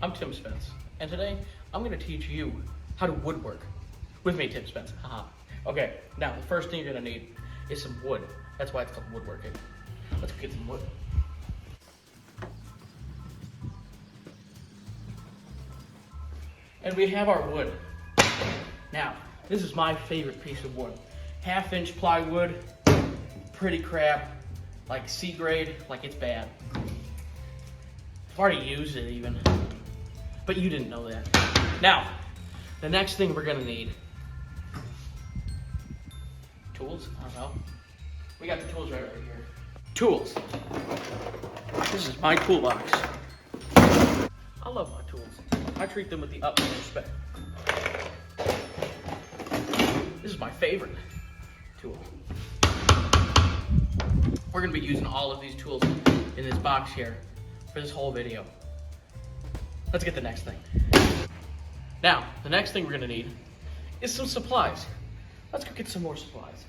I'm Tim Spence, and today I'm going to teach you how to woodwork with me, Tim Spence. Haha. Okay, now the first thing you're going to need is some wood. That's why it's called woodworking. Let's go get some wood. And we have our wood. Now, this is my favorite piece of wood. 1/2-inch plywood, pretty crap, like C grade, like it's bad. I've already used it even, but you didn't know that. Now, the next thing we're gonna need, tools, I don't know. We got the tools right over here. Tools. This is my toolbox. I love my tools. I treat them with the utmost respect. This is my favorite tool. We're gonna be using all of these tools in this box here for this whole video. Let's get the next thing. Now, the next thing we're gonna need is some supplies. Let's go get some more supplies.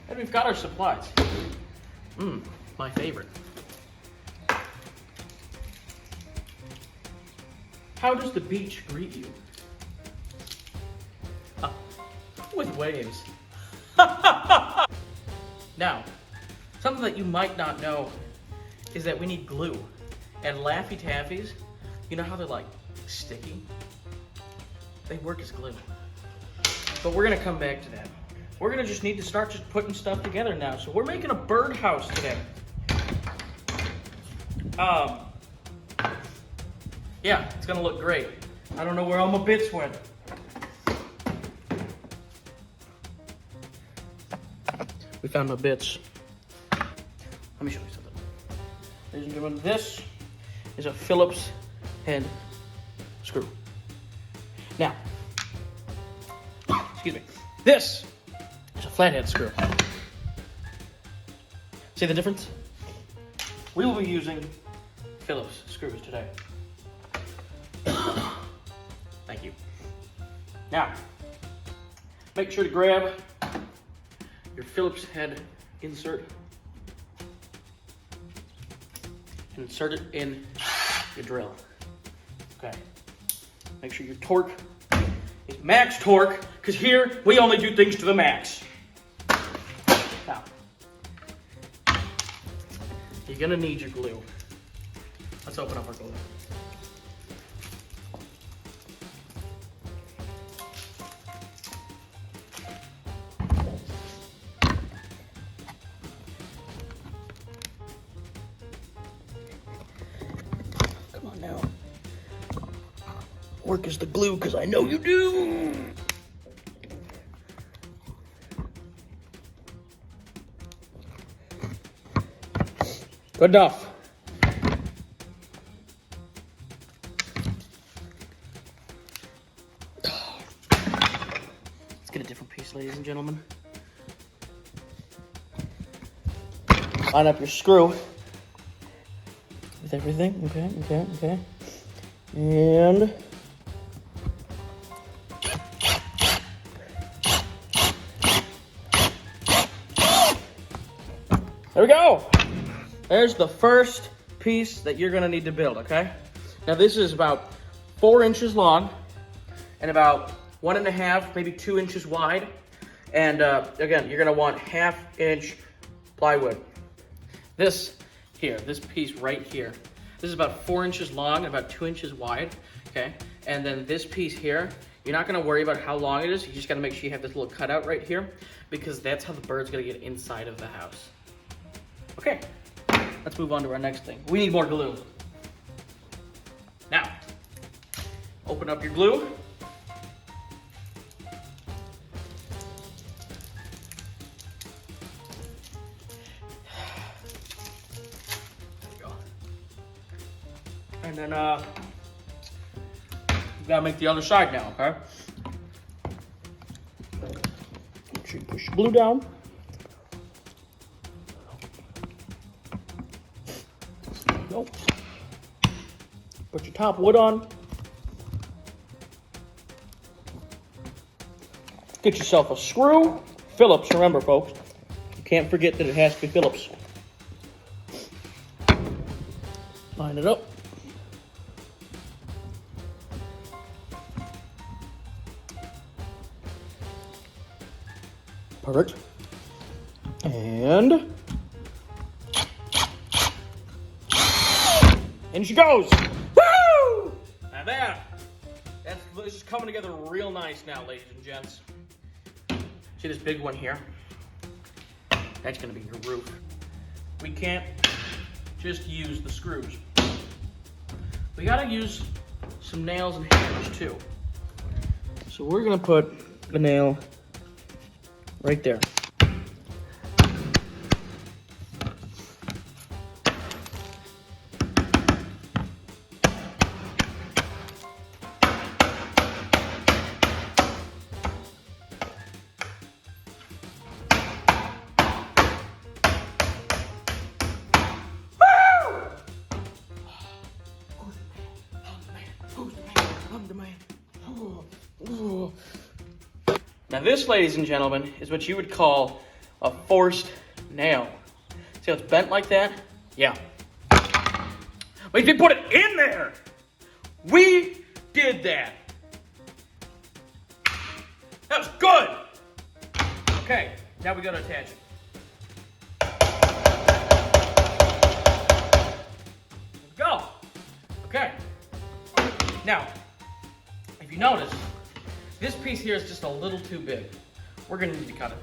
And we've got our supplies. My favorite. How does the beach greet you? With waves. Now, something that you might not know is that we need glue. And Laffy Taffies, you know how they're like sticky? They work as glue. But we're gonna come back to that. We're gonna just need to start just putting stuff together now. So we're making a birdhouse today. Yeah, it's gonna look great. I don't know where all my bits went. We found my bits. Let me show you something. Ladies and gentlemen, this is a Phillips head screw. Now, excuse me, this is a flathead screw. See the difference? We will be using Phillips screws today. Thank you. Now, make sure to grab your Phillips head insert and insert it in your drill. Okay. Make sure your torque is max torque, because here we only do things to the max. Now, you're gonna need your glue. Let's open up our glue. Come on now. Work as the glue, because I know you do. Good enough. Let's get a different piece, ladies and gentlemen. Line up your screw with everything. Okay. And there we go. There's the first piece that you're gonna need to build, okay? Now this is about 4 inches long and about 1.5, maybe 2 inches wide. And again, you're gonna want 1/2 inch plywood. This piece right here, this is about 4 inches long and about 2 inches wide, okay? And then this piece here, you're not gonna worry about how long it is. You just gotta make sure you have this little cutout right here because that's how the bird's gonna get inside of the house. Okay, let's move on to our next thing. We need more glue. Now, open up your glue. And then, you gotta make the other side now, okay? Make sure you push your glue down. Nope. Put your top wood on. Get yourself a screw. Phillips, remember folks. You can't forget that it has to be Phillips. Line it up. Perfect. And in she goes. Woo! Now that's just coming together real nice now, ladies and gents. See this big one here? That's gonna be your roof. We can't just use the screws. We gotta use some nails and hammers too. So we're gonna put a nail right there. Now this, ladies and gentlemen, is what you would call a forced nail. See how it's bent like that? Yeah. We did put it in there. We did that. That was good. Okay, now we gotta attach it. There we go. Okay. Now, if you notice, this piece here is just a little too big. We're gonna need to cut it.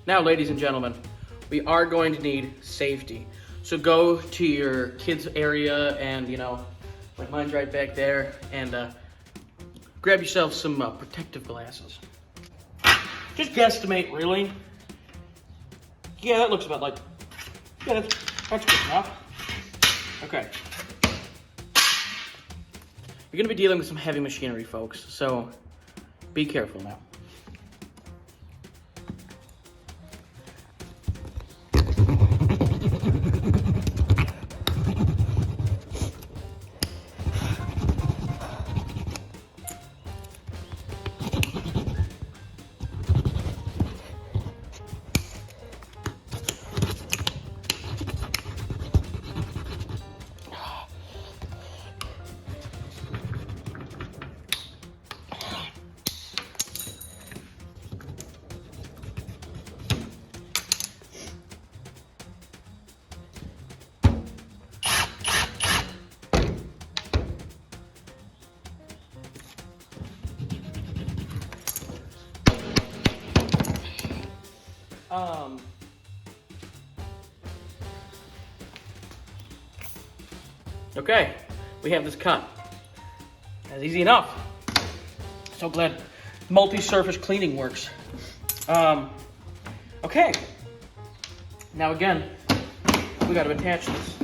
Now, ladies and gentlemen, we are going to need safety. So go to your kids' area and, you know, like mine's right back there, and grab yourself some protective glasses. Just guesstimate, really. Yeah, that looks about like, yeah, that's good enough. Okay. You're gonna be dealing with some heavy machinery, folks, so be careful now. Okay, we have this cut. That's easy enough. So glad multi-surface cleaning works. Okay. Now again, we got to attach this.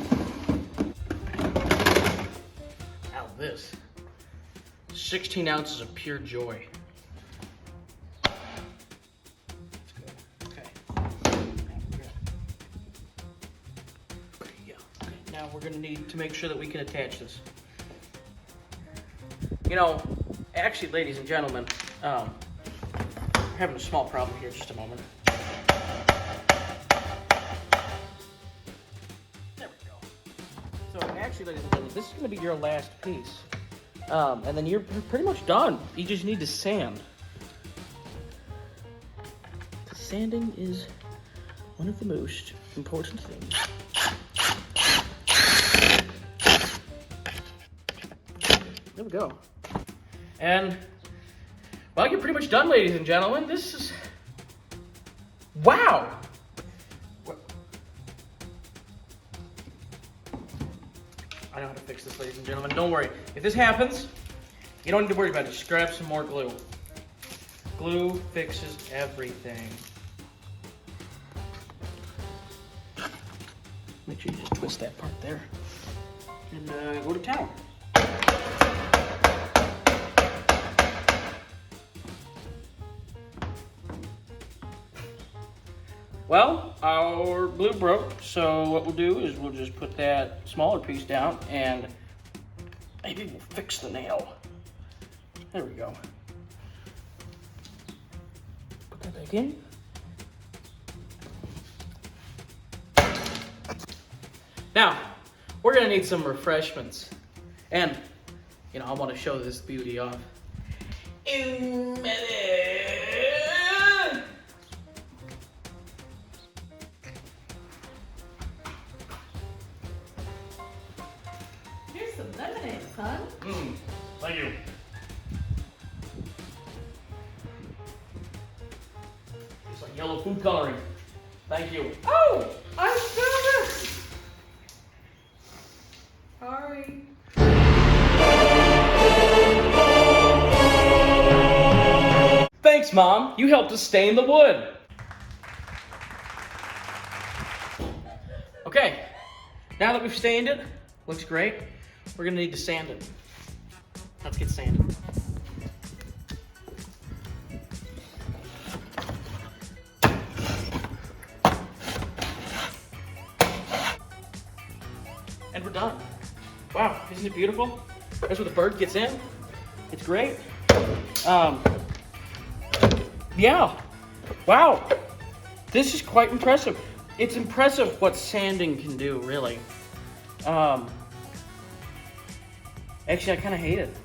Now this, 16 ounces of pure joy. Now we're gonna need to make sure that we can attach this. You know, actually, ladies and gentlemen, we're having a small problem here. Just a moment. There we go. So actually, ladies and gentlemen, this is going to be your last piece. And then you're pretty much done. You just need to sand. Sanding is one of the most important things. There we go. And, well, you're pretty much done, ladies and gentlemen. This is... Wow! I know how to fix this, ladies and gentlemen. Don't worry. If this happens, you don't need to worry about it. Just grab some more glue. Glue fixes everything. Make sure you just twist that part there. And go to town. Well, our glue broke, so what we'll do is we'll just put that smaller piece down and maybe we'll fix the nail. There we go. Put that back in. Now, we're gonna need some refreshments. And, you know, I wanna show this beauty off. Here's some lemonade, son. Thank you. It's like yellow food coloring. Thank you. Oh, I spilled it. Sorry. Thanks, Mom. You helped us stain the wood. Okay, now that we've stained it, looks great. We're gonna need to sand it. Let's get sanded. And we're done. Wow, isn't it beautiful? That's where the bird gets in. It's great. Yeah. Wow. This is quite impressive. It's impressive what sanding can do, really. Actually, I kind of hate it.